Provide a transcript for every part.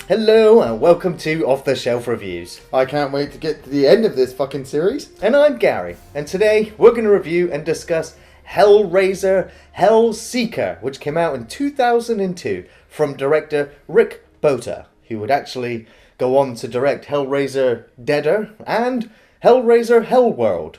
Hello and welcome to Off the Shelf Reviews. I can't wait to get to the end of this fucking series. And I'm Gary, and today we're going to review and discuss Hellraiser, Hellseeker, which came out in 2002 from director Rick Bota, who would actually go on to direct Hellraiser Deader and Hellraiser Hellworld.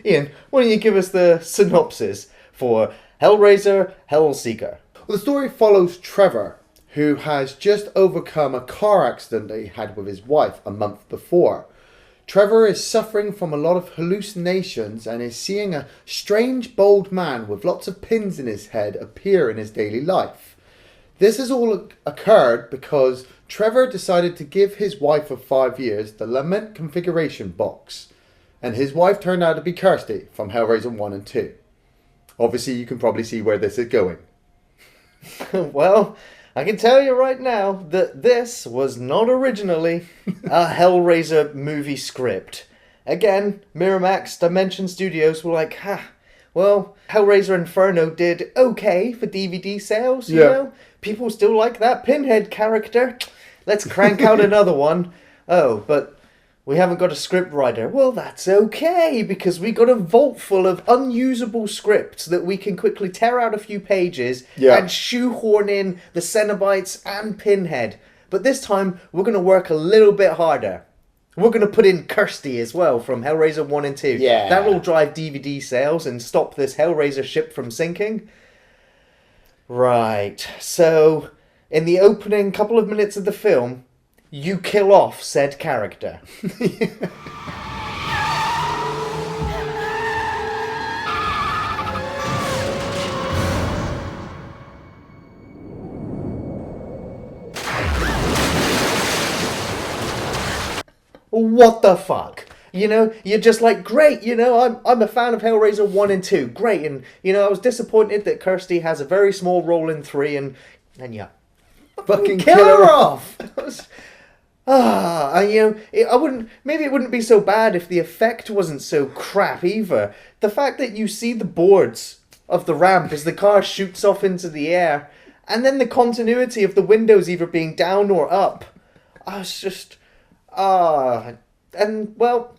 Iain, why don't you give us the synopsis for Hellraiser, Hellseeker? Well, the story follows Trevor, who has just overcome a car accident that he had with his wife a month before. Trevor is suffering from a lot of hallucinations and is seeing a strange bald man with lots of pins in his head appear in his daily life. This has all occurred because Trevor decided to give his wife of 5 years the Lament Configuration box. And his wife turned out to be Kirsty from Hellraiser 1 and 2. Obviously, you can probably see where this is going. Well, I can tell you right now that this was not originally a Hellraiser movie script. Again, Miramax Dimension Studios were like, well, Hellraiser Inferno did okay for DVD sales, you know? People still like that Pinhead character. Let's crank out another one. Oh, but we haven't got a script writer. Well, that's okay, because we got a vault full of unusable scripts that we can quickly tear out a few pages and shoehorn in the Cenobites and Pinhead. But this time, we're going to work a little bit harder. We're going to put in Kirsty as well from Hellraiser 1 and 2. Yeah. That'll drive DVD sales and stop this Hellraiser ship from sinking. Right, so in the opening couple of minutes of the film, you kill off said character. What the fuck? You know, you're just like, great, you know, I'm a fan of Hellraiser 1 and 2, great, and, you know, I was disappointed that Kirsty has a very small role in 3, and yeah, Fucking kill her off! You know, maybe it wouldn't be so bad if the effect wasn't so crap either. The fact that you see the boards of the ramp as the car shoots off into the air, and then the continuity of the windows either being down or up. It's just, and well,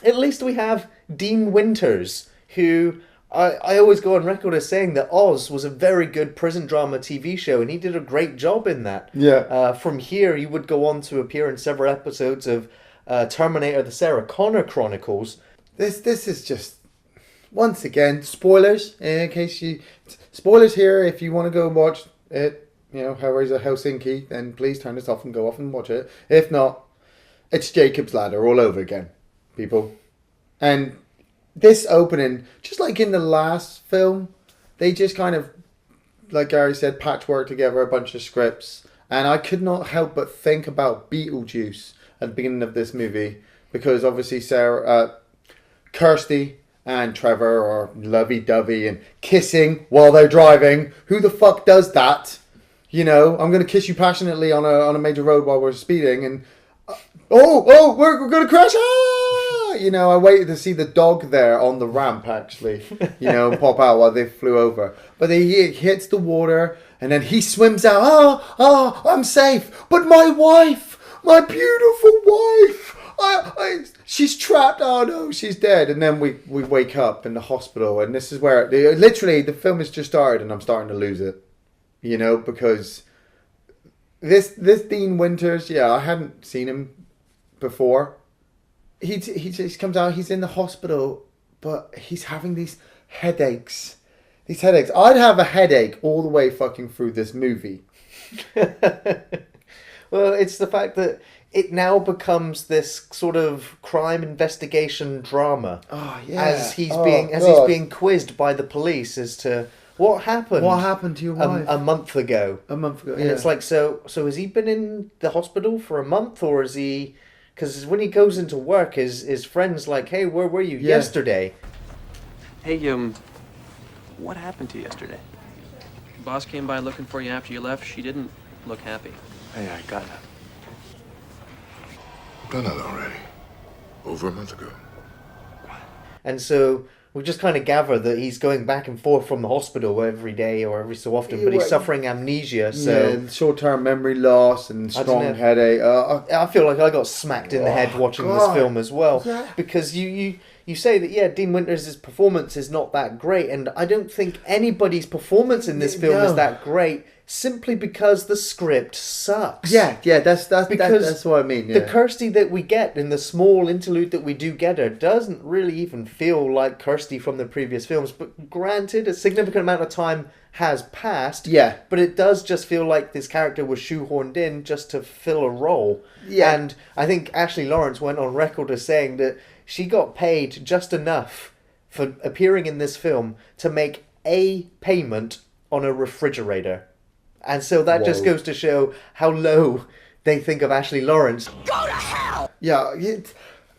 at least we have Dean Winters, who I always go on record as saying that Oz was a very good prison drama TV show, and he did a great job in that. Yeah. From here, he would go on to appear in several episodes of Terminator: The Sarah Connor Chronicles. This is just, once again, spoilers. Spoilers here. If you want to go and watch it, you know, Hellraiser Helsinki, then please turn this off and go off and watch it. If not, it's Jacob's Ladder all over again, people. And this opening, just like in the last film, they just kind of, like Gary said, patchwork together a bunch of scripts. And I could not help but think about Beetlejuice at the beginning of this movie, because obviously Kirsty and Trevor are lovey-dovey and kissing while they're driving. Who the fuck does that? You know, I'm going to kiss you passionately on a major road while we're speeding, and we're going to crash. You know, I waited to see the dog there on the ramp, actually, you know, pop out while they flew over. But he hits the water, and then he swims out. I'm safe. But my wife, my beautiful wife, she's trapped. Oh, no, she's dead. And then we wake up in the hospital, and this is where, literally, the film has just started, and I'm starting to lose it. You know, because this Dean Winters, I hadn't seen him before. He just comes out, he's in the hospital, but he's having these headaches. I'd have a headache all the way fucking through this movie. Well, it's the fact that it now becomes this sort of crime investigation drama. Oh, yeah. As he's being quizzed by the police as to what happened. What happened to your wife? A month ago. A month ago, And it's like, so has he been in the hospital for a month, or is he... Because when he goes into work, his friend's like, hey, where were you yesterday? Hey, what happened to you yesterday? Boss came by looking for you after you left. She didn't look happy. Hey, I got that. Done that already. Over a month ago. And so we just kind of gather that he's going back and forth from the hospital every day or every so often, but he's suffering amnesia. So short-term memory loss and strong headache. I feel like I got smacked in the head watching this film as well, because you say that Dean Winters' performance is not that great, and I don't think anybody's performance in this film is that great. Simply because the script sucks. That's what I mean. The Kirsty that we get in the small interlude that we do get her doesn't really even feel like Kirsty from the previous films. But granted, a significant amount of time has passed. Yeah. But it does just feel like this character was shoehorned in just to fill a role. Yeah. And I think Ashley Laurence went on record as saying that she got paid just enough for appearing in this film to make a payment on a refrigerator. And so that just goes to show how low they think of Ashley Laurence. Go to hell! Yeah,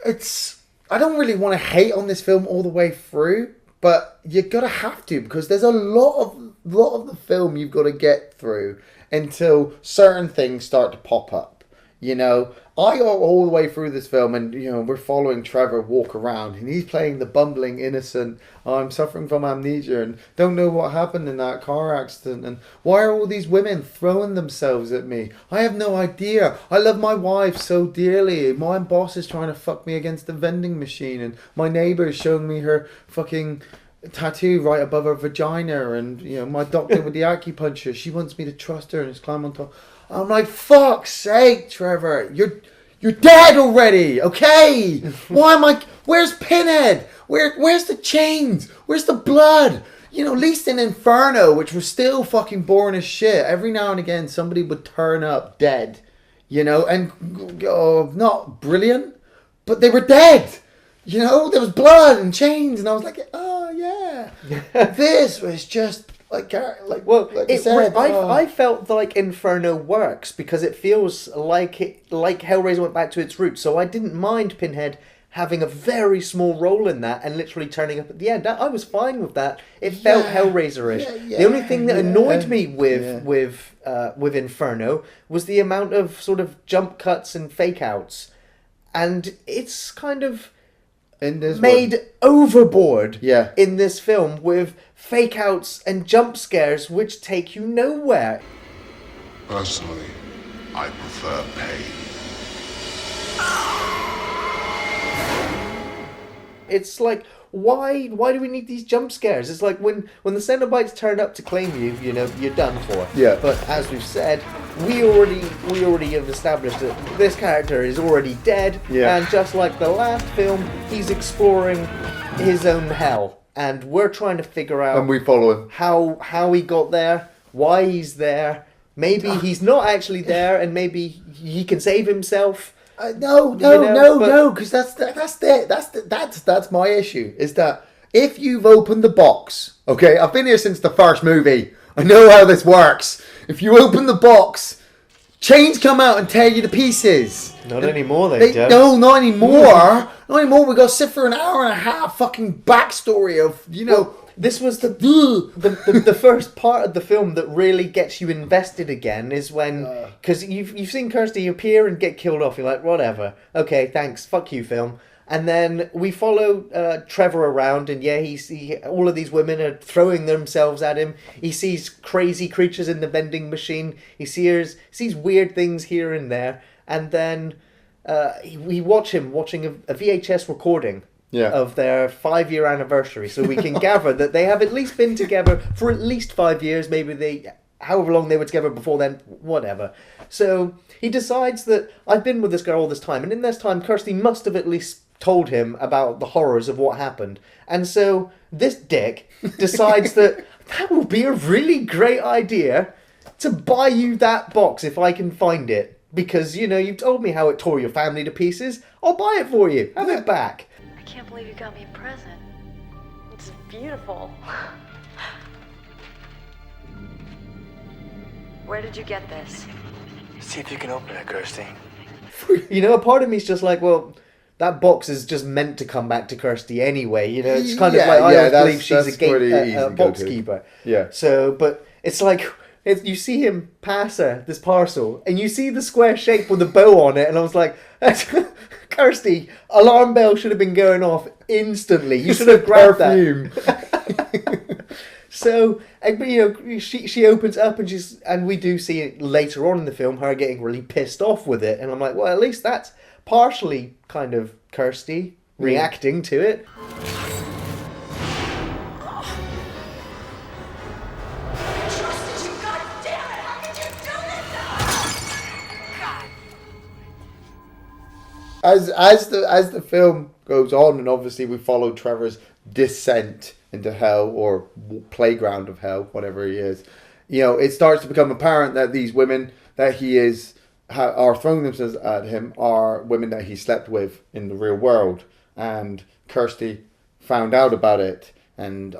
it's... I don't really want to hate on this film all the way through, but you gotta have to, because there's a lot of the film you've got to get through until certain things start to pop up. You know, I go all the way through this film and, you know, we're following Trevor walk around and he's playing the bumbling innocent, I'm suffering from amnesia and don't know what happened in that car accident and why are all these women throwing themselves at me? I have no idea. I love my wife so dearly. My boss is trying to fuck me against the vending machine and my neighbour is showing me her fucking tattoo right above her vagina and, you know, my doctor with the acupuncture, she wants me to trust her and just climb on top. I'm like, fuck's sake, Trevor, you're dead already, okay? Why am I... Where's Pinhead? Where's the chains? Where's the blood? You know, at least in Inferno, which was still fucking boring as shit, every now and again somebody would turn up dead, you know, and not brilliant, but they were dead. You know, there was blood and chains, and I was like, oh yeah. This was just... I felt like Inferno works because it feels like Hellraiser went back to its roots. So I didn't mind Pinhead having a very small role in that and literally turning up at the end. I was fine with that. It felt Hellraiser-ish. The only thing that annoyed me with Inferno was the amount of sort of jump cuts and fake outs, and it's kind of made overboard in this film with fake outs and jump scares which take you nowhere. Personally, I prefer pain. It's like, why do we need these jump scares? It's like when the Cenobites turn up to claim you, you know, you're done for. Yeah. But as we've said, we already have established that this character is already dead. Yeah. And just like the last film, he's exploring his own hell. And we're trying to figure out... And we follow him. How he got there, why he's there. Maybe he's not actually there, and maybe he can save himself. No, because that's my issue. Is that if you've opened the box, okay, I've been here since the first movie. I know how this works. If you open the box, chains come out and tear you to pieces. Not anymore, they don't. No, not anymore. Not anymore. We got to sit for an hour and a half fucking backstory of, you know. Well, this was the first part of the film that really gets you invested again is when, because you've seen Kirsty appear and get killed off. You're like, whatever. Okay, thanks. Fuck you, film. And then we follow Trevor around, and all of these women are throwing themselves at him. He sees crazy creatures in the vending machine. He sees weird things here and there, and then we watch him watching a VHS recording of their 5-year anniversary, so we can gather that they have at least been together for at least 5 years. Maybe however long they were together before then, whatever. So he decides that I've been with this girl all this time, and in this time, Kirsty must have at least told him about the horrors of what happened. And so this dick decides that would be a really great idea to buy you that box if I can find it. Because, you know, you've told me how it tore your family to pieces. I'll buy it for you. Have it back. I can't believe you got me a present. It's beautiful. Where did you get this? See if you can open it, Kirsty. You know, a part of me's just like, well, that box is just meant to come back to Kirsty anyway. You know, it's kind of like, I don't believe she's a box keeper. Yeah. So, but it's like, you see him pass her this parcel, and you see the square shape with a bow on it, and I was like, Kirsty, alarm bell should have been going off instantly. You should have grabbed that. So, she opens up, and we do see it later on in the film, her getting really pissed off with it, and I'm like, well, at least that's partially kind of Kirsty reacting to it. As the film goes on, and obviously we follow Trevor's descent into hell, or playground of hell, whatever he is, it starts to become apparent that these women that he are throwing themselves at him are women that he slept with in the real world, and Kirsty found out about it, and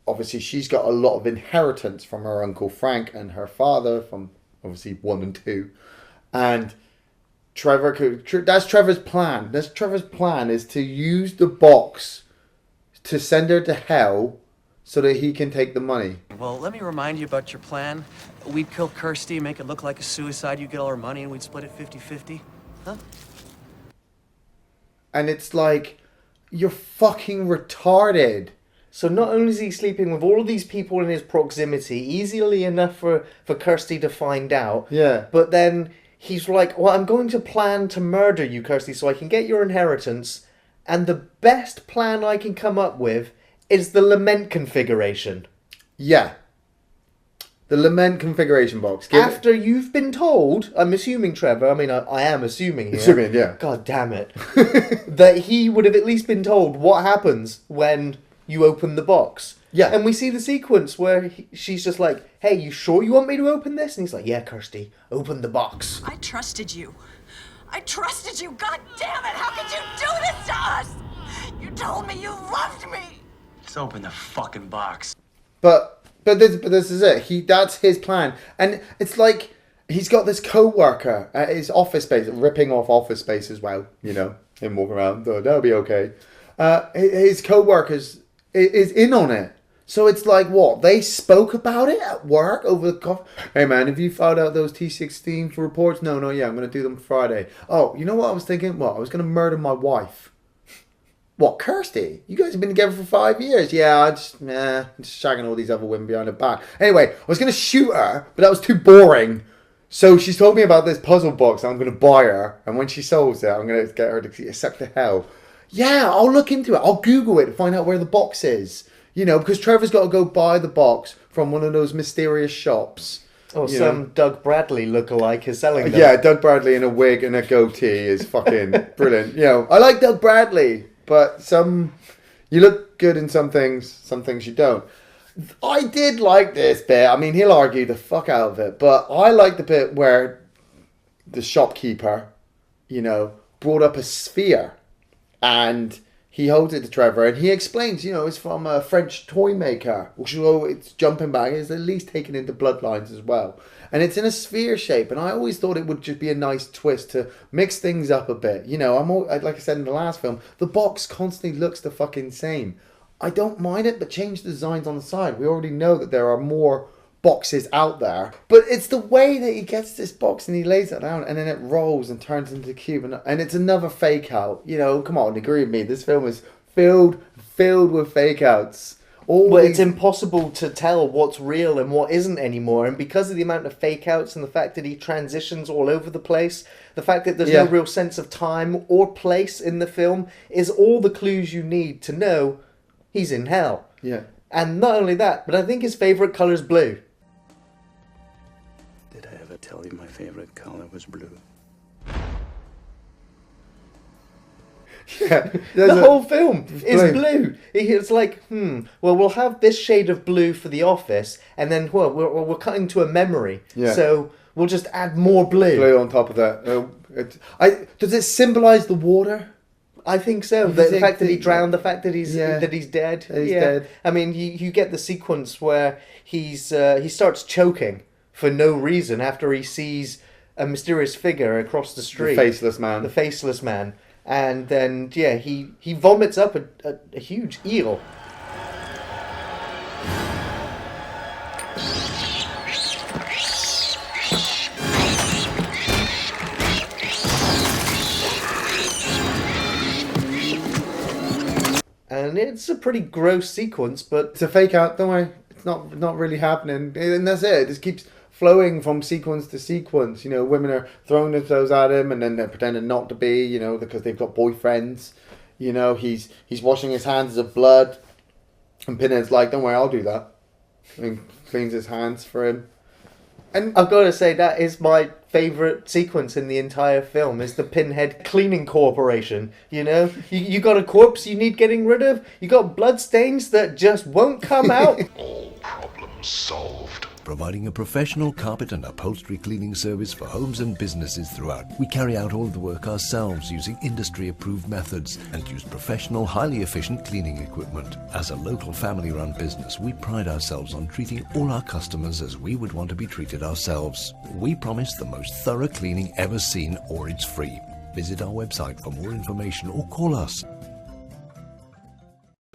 obviously she's got a lot of inheritance from her uncle Frank and her father from obviously 1 and 2, and that's Trevor's plan. Trevor's plan is to use the box to send her to hell so that he can take the money. Well, let me remind you about your plan. We'd kill Kirsty, make it look like a suicide, you'd get all her money, and we'd split it 50-50. Huh? And it's like, you're fucking retarded. So not only is he sleeping with all of these people in his proximity, easily enough for Kirsty to find out, but then he's like, well, I'm going to plan to murder you, Kirsty, so I can get your inheritance, and the best plan I can come up with is the lament configuration. Yeah. The lament configuration box. After you've been told, I'm assuming, Trevor, I am assuming here. Assuming, yeah. God damn it. That he would have at least been told what happens when you open the box. Yeah. And we see the sequence where she's just like, hey, you sure you want me to open this? And he's like, yeah, Kirsty, open the box. I trusted you. God damn it! How could you do this to us? You told me you loved me. Just open the fucking box. But this is it. That's his plan. And it's like, he's got this co-worker at his office space, ripping off office space as well, him walking around, that'll be okay. His co-workers is in on it. So it's like, what? They spoke about it at work over the coffee. Hey man, have you filed out those T16 for reports? No, not yet. I'm going to do them Friday. Oh, you know what I was thinking? What? I was going to murder my wife. What, Kirsty? You guys have been together for 5 years. Yeah, I'm just shagging all these other women behind her back. Anyway, I was going to shoot her, but that was too boring. So she's told me about this puzzle box. I'm going to buy her. And when she solves it, I'm going to get her to get sucked to hell. Yeah, I'll look into it. I'll Google it to find out where the box is. Because Trevor's got to go buy the box from one of those mysterious shops. Or some Doug Bradley lookalike is selling them. Yeah, Doug Bradley in a wig and a goatee is fucking brilliant. I like Doug Bradley, but you look good in some things you don't. I did like this bit. He'll argue the fuck out of it, but I like the bit where the shopkeeper, brought up a sphere and he holds it to Trevor and he explains, it's from a French toy maker, which although it's jumping back, is at least taken into bloodlines as well. And it's in a sphere shape, and I always thought it would just be a nice twist to mix things up a bit. Like I said in the last film, the box constantly looks the fucking same. I don't mind it, but change the designs on the side. We already know that there are more boxes out there. But it's the way that he gets this box and he lays it down and then it rolls and turns into a cube. And it's another fake out. Come on, agree with me. This film is filled with fake outs. It's impossible to tell what's real and what isn't anymore. And because of the amount of fake outs and the fact that he transitions all over the place, the fact that there's no real sense of time or place in the film is all the clues you need to know he's in hell. Yeah. And not only that, but I think his favourite colour's blue. Did I ever tell you my favorite color was blue? Yeah. The whole film is blue. It's like, well, we'll have this shade of blue for the office, and then we're cutting to a memory. Yeah. So we'll just add more blue. Blue on top of that. Does it symbolise the water? I think so. The fact that he drowned, the fact that he's dead. That he's dead. You get the sequence where he starts choking for no reason after he sees a mysterious figure across the street. The faceless man. And then, he vomits up a huge eel. it's a pretty gross sequence, but It's a fake out. Don't worry, it's not really happening, and that's it. It just keeps flowing from sequence to sequence. You know, women are throwing themselves at him, and then they're pretending not to be. You know, because they've got boyfriends. You know, he's washing his hands of blood, and Pinhead's like, "Don't worry, I'll do that," and cleans his hands for him. And I've got to say that is my favourite sequence in the entire film, is the Pinhead Cleaning Corporation. You know, you got a corpse you need getting rid of, you got blood stains that just won't come out. All problems solved. Providing a professional carpet and upholstery cleaning service for homes and businesses throughout. We carry out all the work ourselves using industry-approved methods and use professional, highly efficient cleaning equipment. As a local family-run business, we pride ourselves on treating all our customers as we would want to be treated ourselves. We promise the most thorough cleaning ever seen, or it's free. Visit our website for more information or call us.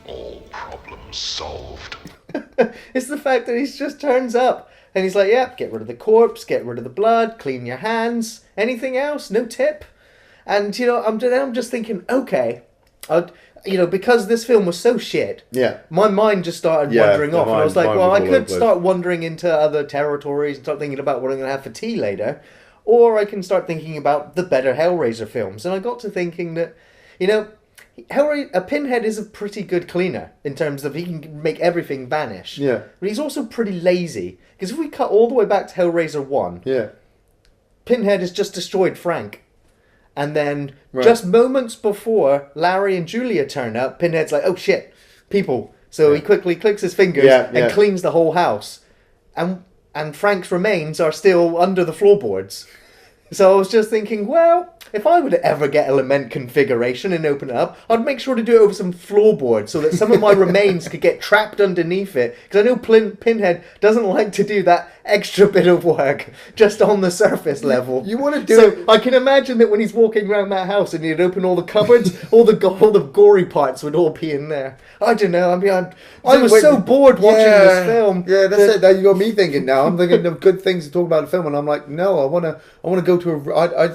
All problems solved. It's the fact that he just turns up and he's like, yeah, get rid of the corpse, get rid of the blood, clean your hands, anything else, no tip. And, you know, I'm just thinking, okay, because this film was so shit, yeah, my mind just started Yeah, wandering the off. And I was mind- like, mind well, was I all could over the place. start wandering into other territories and start thinking about what I'm going to have for tea later. Or I can start thinking about the better Hellraiser films. And I got to thinking that, you know, a Pinhead is a pretty good cleaner in terms of he can make everything vanish. Yeah. But he's also pretty lazy. Because if we cut all the way back to Hellraiser 1, yeah. Pinhead has just destroyed Frank. And then Right. just moments before Larry and Julia turn up, Pinhead's like, oh shit, people. So he quickly clicks his fingers and cleans the whole house. And Frank's remains are still under the floorboards. So I was just thinking, well, if I were to ever get a lament configuration and open it up, I'd make sure to do it over some floorboards so that some of my remains could get trapped underneath it. Because I know Pinhead doesn't like to do that extra bit of work just on the surface level. You want to do So it. I can imagine that when he's walking around that house and he'd open all the cupboards, all the gory parts would all be in there. I don't know. I mean, I was so bored watching this film. Yeah, that's it. Now you got me thinking. Now I'm thinking of good things to talk about the film, and I'm like, no, I want to go to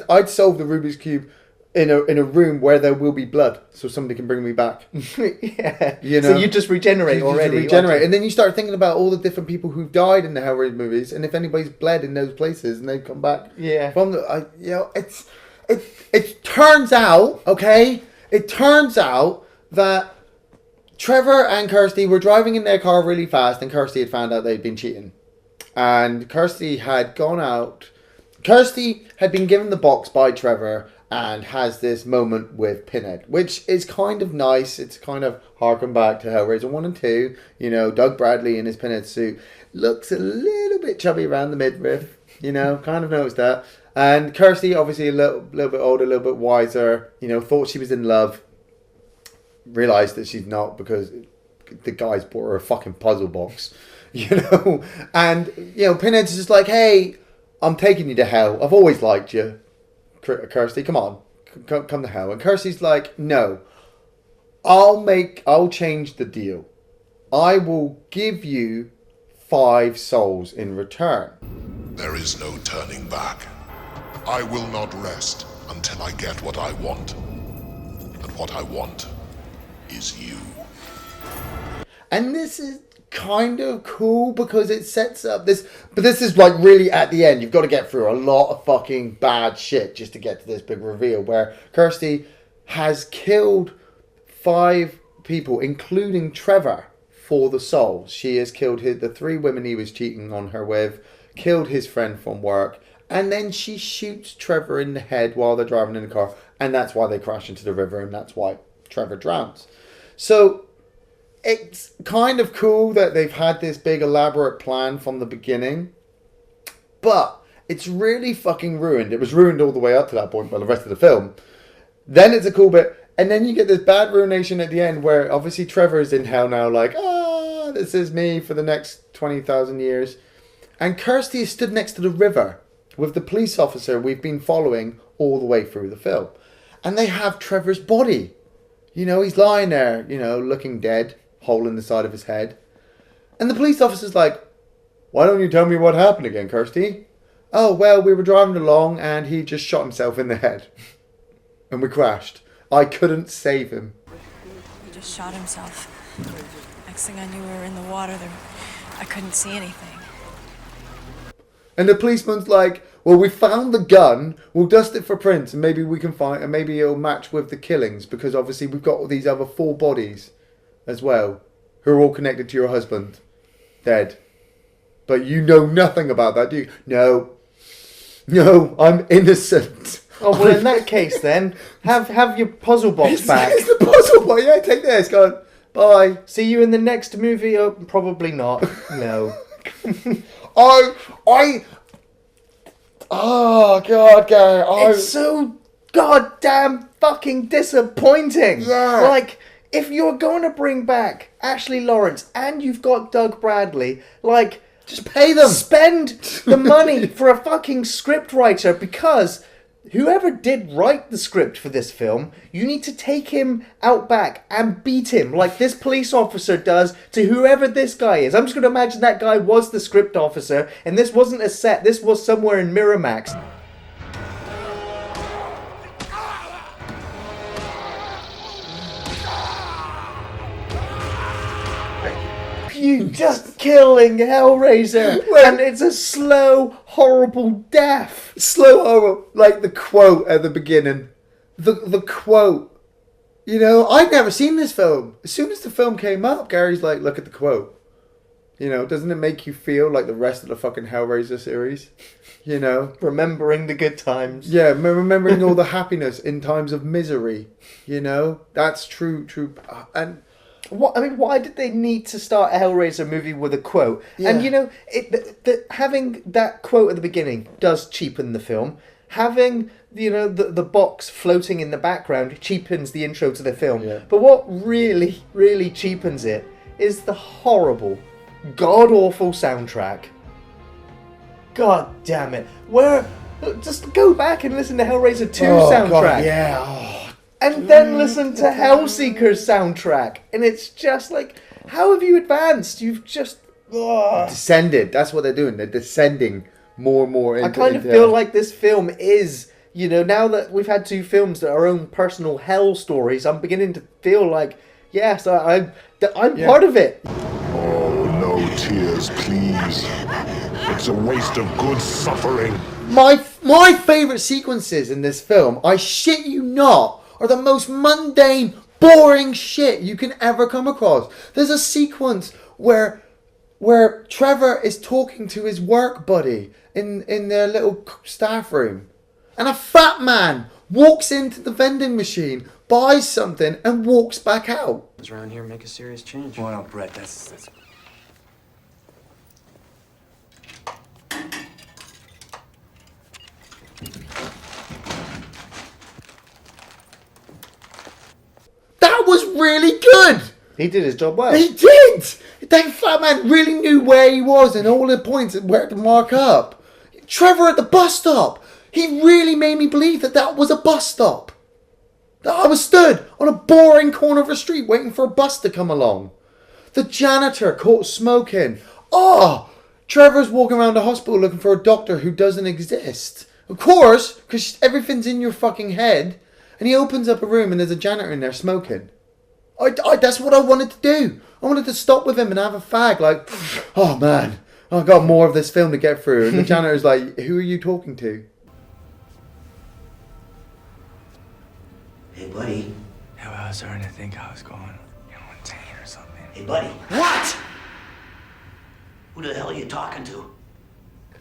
I'd solve the Rubik's Cube in a room where there will be blood, so somebody can bring me back. Yeah. You know, So you just regenerate You already. regenerate, and then you start thinking about all the different people who've died in the Hellraiser movies, and if anybody's bled in those places, and they've come back. Yeah. From it turns out, okay, it turns out that Trevor and Kirsty were driving in their car really fast, and Kirsty had found out they'd been cheating, and Kirsty had gone out. Kirsty had been given the box by Trevor and has this moment with Pinhead, which is kind of nice. It's kind of harken back to Hellraiser 1 and 2. You know, Doug Bradley in his Pinhead suit looks a little bit chubby around the midriff. You know, kind of noticed that. And Kirsty, obviously a little bit older, a little bit wiser, you know, thought she was in love. Realised that she's not because the guys bought her a fucking puzzle box. You know? And, you know, Pinhead's just like, hey, I'm taking you to hell. I've always liked you, Kirsty. Come on, come to hell. And Kirsty's like, no, I'll change the deal. I will give you 5 souls in return. There is no turning back. I will not rest until I get what I want. And what I want is you. And this is kind of cool because it sets up this, but this is like really at the end. You've got to get through a lot of fucking bad shit just to get to this big reveal where Kirsty has killed 5 people, including Trevor, for the souls. She has killed the 3 women he was cheating on her with, killed his friend from work, and then she shoots Trevor in the head while they're driving in the car, and that's why they crash into the river, and that's why Trevor drowns. So it's kind of cool that they've had this big elaborate plan from the beginning, but it's really fucking ruined. It was ruined all the way up to that point by the rest of the film. Then it's a cool bit, and then you get this bad ruination at the end where obviously Trevor is in hell now, like, this is me for the next 20,000 years. And Kirsty is stood next to the river with the police officer we've been following all the way through the film. And they have Trevor's body. You know, he's lying there, you know, looking dead, hole in the side of his head. And the police officer's like, why don't you tell me what happened again, Kirsty? Oh, well, we were driving along and he just shot himself in the head. And we crashed. I couldn't save him. just shot himself. Next thing I knew, we were in the water. I couldn't see anything. And the policeman's like, well, we found the gun. We'll dust it for prints, and maybe we can find, and maybe it'll match with the killings, because obviously we've got all these other 4 bodies as well, who are all connected to your husband, dead. But you know nothing about that, do you? No, I'm innocent. Oh, well, in that case, then, have your puzzle box back. It's the puzzle box. Yeah, take this. Go on. Bye. See you in the next movie? Oh, probably not. No. Oh, God, Gary. It's so goddamn fucking disappointing. Yeah. Like, if you're going to bring back Ashley Laurence and you've got Doug Bradley, like... just pay them. Spend the money for a fucking script writer, because whoever did write the script for this film, you need to take him out back and beat him like this police officer does to whoever this guy is. I'm just going to imagine that guy was the script officer and this wasn't a set, this was somewhere in Miramax. You just killing Hellraiser, and it's a slow, horrible death. Slow, horrible, like the quote at the beginning. The quote. You know, I'd never seen this film. As soon as the film came up, Gary's like, look at the quote. You know, doesn't it make you feel like the rest of the fucking Hellraiser series? You know? Remembering the good times. Yeah, remembering all the happiness in times of misery. You know? That's true. And... why did they need to start a Hellraiser movie with a quote? Yeah. And you know, having that quote at the beginning does cheapen the film. Having the box floating in the background cheapens the intro to the film. Yeah. But what really, really cheapens it is the horrible, god-awful soundtrack. God damn it! Just go back and listen to Hellraiser 2 soundtrack. God, yeah. And then listen to Hellseeker's soundtrack. And it's just like, how have you advanced? You've just... Descended. That's what they're doing. They're descending more and more into... I kind of feel like this film is, now that we've had 2 films that are our own personal hell stories, I'm beginning to feel like, yes, I'm part of it. Oh, no tears, please. It's a waste of good suffering. My favourite sequences in this film, I shit you not, are the most mundane, boring shit you can ever come across. There's a sequence where Trevor is talking to his work buddy in their little staff room, and a fat man walks into the vending machine, buys something, and walks back out. Around here make a serious change. Well, Brett, that's... That was really good. He did his job well. He did. That fat man really knew where he was and all the points and where to mark up. Trevor at the bus stop. He really made me believe that was a bus stop. That I was stood on a boring corner of a street waiting for a bus to come along. The janitor caught smoking. Trevor's walking around the hospital looking for a doctor who doesn't exist. Of course, because everything's in your fucking head. And he opens up a room and there's a janitor in there smoking. That's what I wanted to do. I wanted to stop with him and have a fag. Like, oh man, I've got more of this film to get through. And the janitor's like, who are you talking to? Hey, buddy. Yeah, well, I was starting to think I was going, insane or something. Hey, buddy. What? Who the hell are you talking to?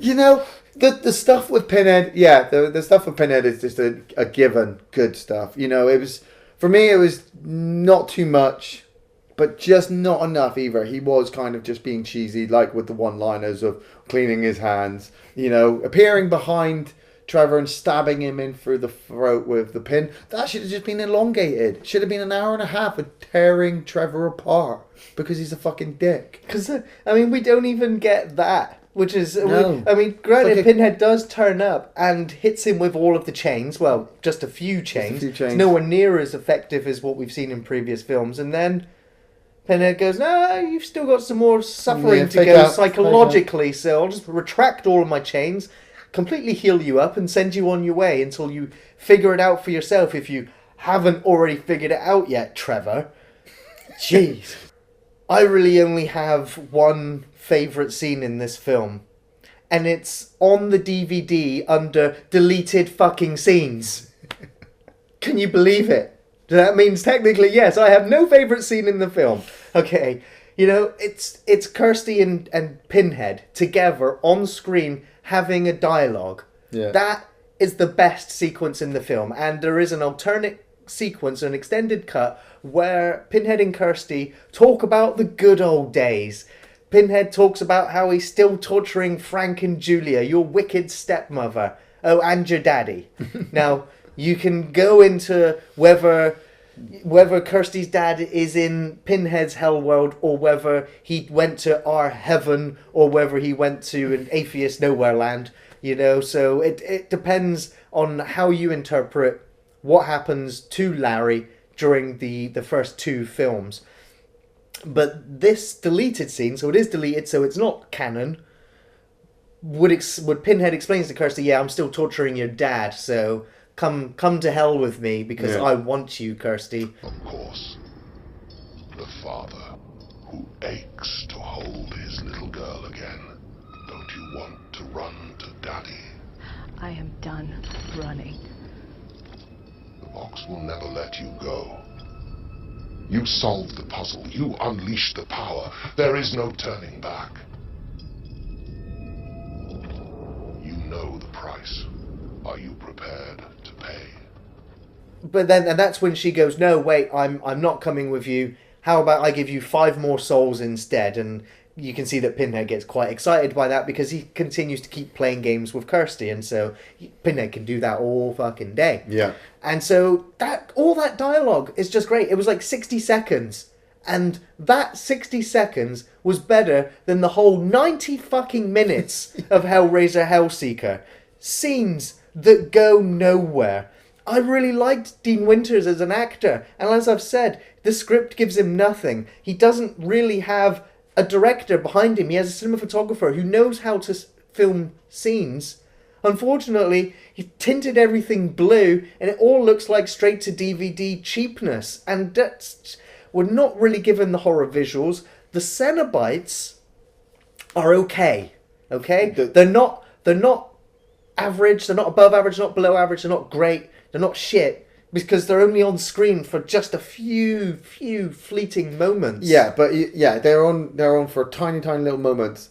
You know, the stuff with Pinhead, the stuff with Pinhead is just a given good stuff. You know, for me, it was not too much, but just not enough either. He was kind of just being cheesy, like with the one-liners of cleaning his hands, appearing behind Trevor and stabbing him in through the throat with the pin. That should have just been elongated. Should have been an hour and a half of tearing Trevor apart because he's a fucking dick. Because, we don't even get that. Which is, no. Granted, Pinhead does turn up and hits him with all of the chains. Well, just a few chains. It's nowhere near as effective as what we've seen in previous films. And then Pinhead goes, no, you've still got some more suffering to go psychologically, so I'll just retract all of my chains, completely heal you up and send you on your way until you figure it out for yourself if you haven't already figured it out yet, Trevor. Jeez. I really only have one favourite scene in this film. And it's on the DVD under deleted fucking scenes. Can you believe it? That means technically, yes, I have no favourite scene in the film. Okay, you know, it's Kirsty and Pinhead together on screen having a dialogue. Yeah. That is the best sequence in the film. And there is an alternate sequence, an extended cut, where Pinhead and Kirsty talk about the good old days. Pinhead talks about how he's still torturing Frank and Julia, your wicked stepmother. Oh, and your daddy. Now, you can go into whether Kirsty's dad is in Pinhead's hell world, or whether he went to our heaven, or whether he went to an atheist nowhere land. You know, so it depends on how you interpret what happens to Larry during the first two films. But this deleted scene, so it is deleted, so it's not canon. Would Pinhead explains to Kirsty, yeah, I'm still torturing your dad, so come to hell with me because I want you, Kirsty. Of course, the father who aches to hold his little girl again. Don't you want to run to Daddy? I am done running. The box will never let you go. You solved the puzzle. You unleashed the power. There is no turning back. You know the price. Are you prepared to pay? But then, and that's when she goes, no, wait, I'm not coming with you. How about I give you 5 more souls instead? And you can see that Pinhead gets quite excited by that because he continues to keep playing games with Kirsty, and so Pinhead can do that all fucking day. Yeah. And so all that dialogue is just great. It was like 60 seconds. And that 60 seconds was better than the whole 90 fucking minutes of Hellraiser Hellseeker. Scenes that go nowhere. I really liked Dean Winters as an actor. And as I've said, the script gives him nothing. He doesn't really have a director behind him. He has a cinematographer who knows how to film scenes. Unfortunately, he tinted everything blue, and it all looks like straight-to-DVD cheapness. And we're not really given the horror visuals. The Cenobites are okay. Okay? They're not average, they're not above average, not below average, they're not great, they're not shit. Because they're only on screen for just a few fleeting moments. Yeah, but they're on for tiny little moments.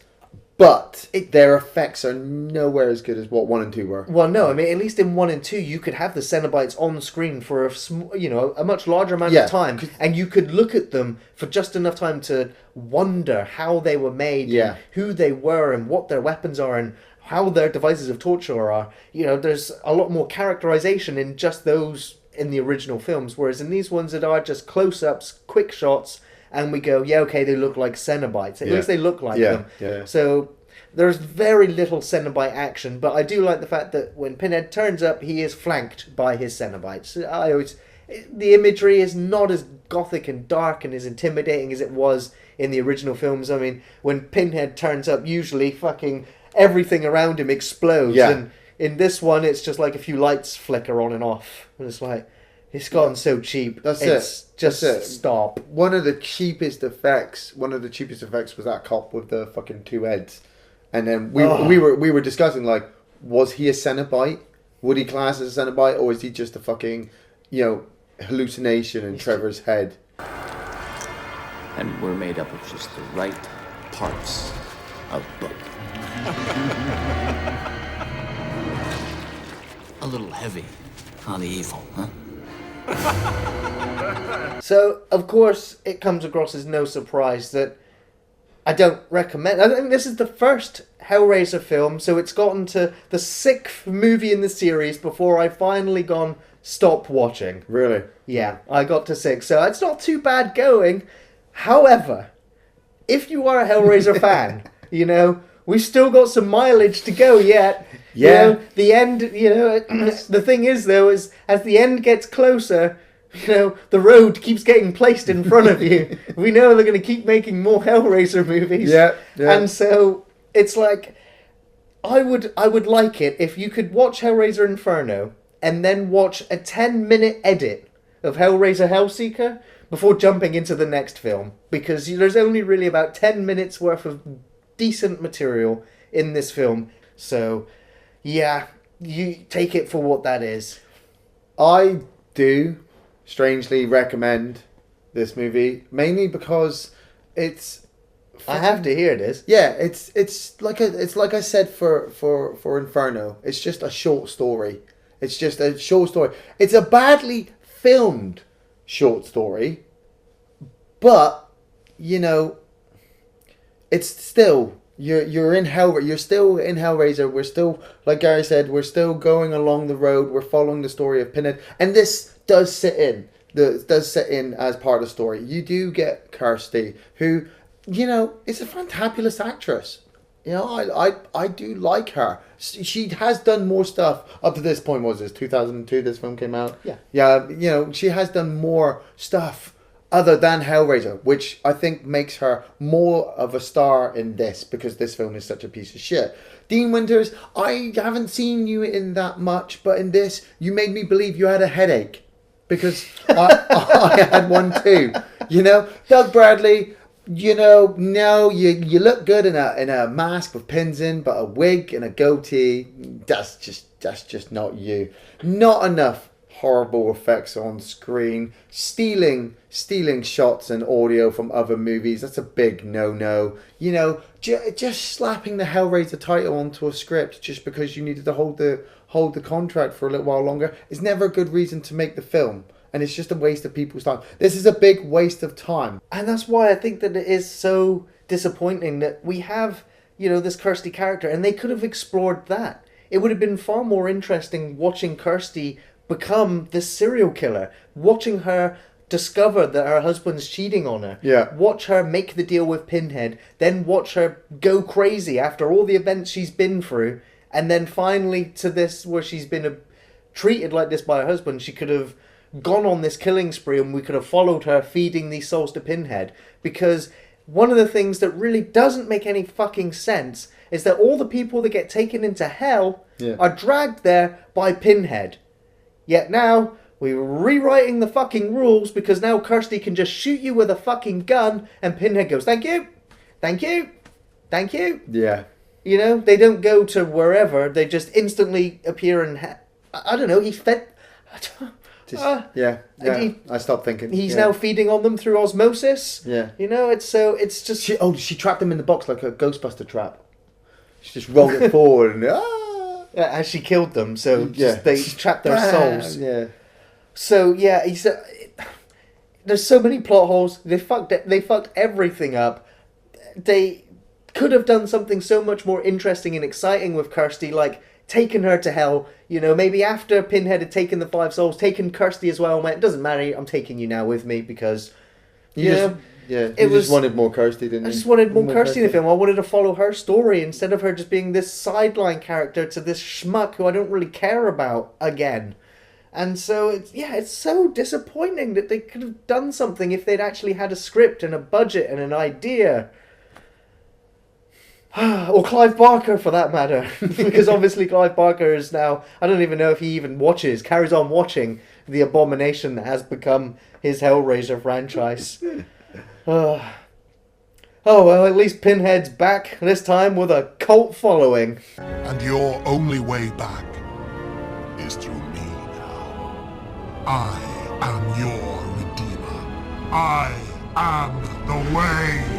But their effects are nowhere as good as what 1 and 2 were. Well, no, I mean, at least in 1 and 2, you could have the Cenobites on screen for a much larger amount of time, and you could look at them for just enough time to wonder how they were made, and who they were, and what their weapons are, and how their devices of torture are. You know, there's a lot more characterization in just those in the original films, whereas in these ones that are just close-ups, quick shots, and we go, yeah, okay, they look like Cenobites. At least they look like them. Yeah. So there's very little Cenobite action, but I do like the fact that when Pinhead turns up, he is flanked by his Cenobites. The imagery is not as gothic and dark and as intimidating as it was in the original films. I mean, when Pinhead turns up, usually fucking everything around him explodes. Yeah. And in this one, it's just like a few lights flicker on and off. And it's like, it's gotten so cheap. Stop. One of the cheapest effects was that cop with the fucking 2 heads. And then we were discussing, like, was he a Cenobite? Would he class as a Cenobite? Or is he just a fucking, hallucination in Trevor's head? And we're made up of just the right parts of both. A little heavy on the evil, huh? So, of course, it comes across as no surprise that I don't recommend. I think this is the first Hellraiser film, so it's gotten to the 6th movie in the series before I finally gone stop watching. Really? Yeah, I got to 6, so it's not too bad going. However, if you are a Hellraiser fan, we've still got some mileage to go yet. Yeah. The end, the thing is, though, is as the end gets closer, the road keeps getting placed in front of you. We know they're going to keep making more Hellraiser movies. Yeah. And so it's like, I would like it if you could watch Hellraiser Inferno and then watch a 10-minute edit of Hellraiser Hellseeker, before jumping into the next film, because there's only really about 10 minutes worth of decent material in this film. So, yeah, you take it for what that is. I do strangely recommend this movie, mainly because it's... I have to hear this. Yeah, it's like I said for Inferno. It's just a short story. It's just a short story. It's a badly filmed short story, but you know, it's still you're in Hell. You're still in Hellraiser. We're still, like Gary said, we're still going along the road. We're following the story of Pinhead, and this does sit in as part of the story. You do get Kirsty, who, you know, is a fantabulous actress. You know, I do like her. She has done more stuff up to this point. Was this 2002? This film came out. Yeah. You know, she has done more stuff other than Hellraiser, which I think makes her more of a star in this, because this film is such a piece of shit. Dean Winters, I haven't seen you in that much, but in this, you made me believe you had a headache, because I had one too. You know, Doug Bradley. You know, no, you look good in a mask with pins in, but a wig and a goatee, that's just not you. Not enough horrible effects on screen. Stealing shots and audio from other movies, that's a big no-no. You know, just slapping the Hellraiser title onto a script just because you needed to hold the contract for a little while longer is never a good reason to make the film. And it's just a waste of people's time. This is a big waste of time. And that's why I think that it is so disappointing that we have, you know, this Kirsty character, and they could have explored that. It would have been far more interesting watching Kirsty become this serial killer, watching her discover that her husband's cheating on her, watch her make the deal with Pinhead, then watch her go crazy after all the events she's been through, and then finally to this where she's been treated like this by her husband. She could have gone on this killing spree, and we could have followed her feeding these souls to Pinhead. Because one of the things that really doesn't make any fucking sense is that all the people that get taken into hell are dragged there by Pinhead. Yet now we're rewriting the fucking rules, because now Kirsty can just shoot you with a fucking gun, and Pinhead goes, thank you, thank you, thank you. Yeah. You know, they don't go to wherever, they just instantly appear in I don't know, he fed... I stopped thinking. He's now feeding on them through osmosis. Yeah. You know, it's just... She trapped him in the box like a Ghostbuster trap. She just rolled it forward and... as she killed them, so they trapped their souls. Yeah. So, yeah, there's so many plot holes. They fucked everything up. They could have done something so much more interesting and exciting with Kirsty, like taken her to hell, you know, maybe after Pinhead had taken the 5 souls, taken Kirsty as well, and went, it doesn't matter, I'm taking you now with me, because you just wanted more Kirsty, didn't you? I just wanted more Kirsty in the film. I wanted to follow her story instead of her just being this sideline character to this schmuck who I don't really care about again. And so it's so disappointing that they could have done something if they'd actually had a script and a budget and an idea. Or Clive Barker, for that matter. Because obviously Clive Barker is now... I don't even know if he even carries on watching the abomination that has become his Hellraiser franchise. Oh, well, at least Pinhead's back, this time with a cult following. And your only way back is through me now. I am your Redeemer. I am the way.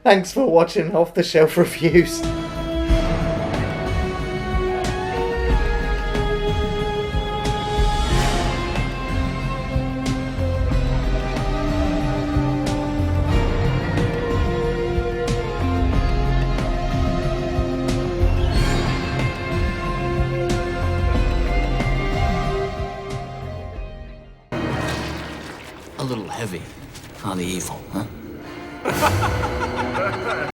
Thanks for watching Off the Shelf Reviews. A little heavy on the evil, huh?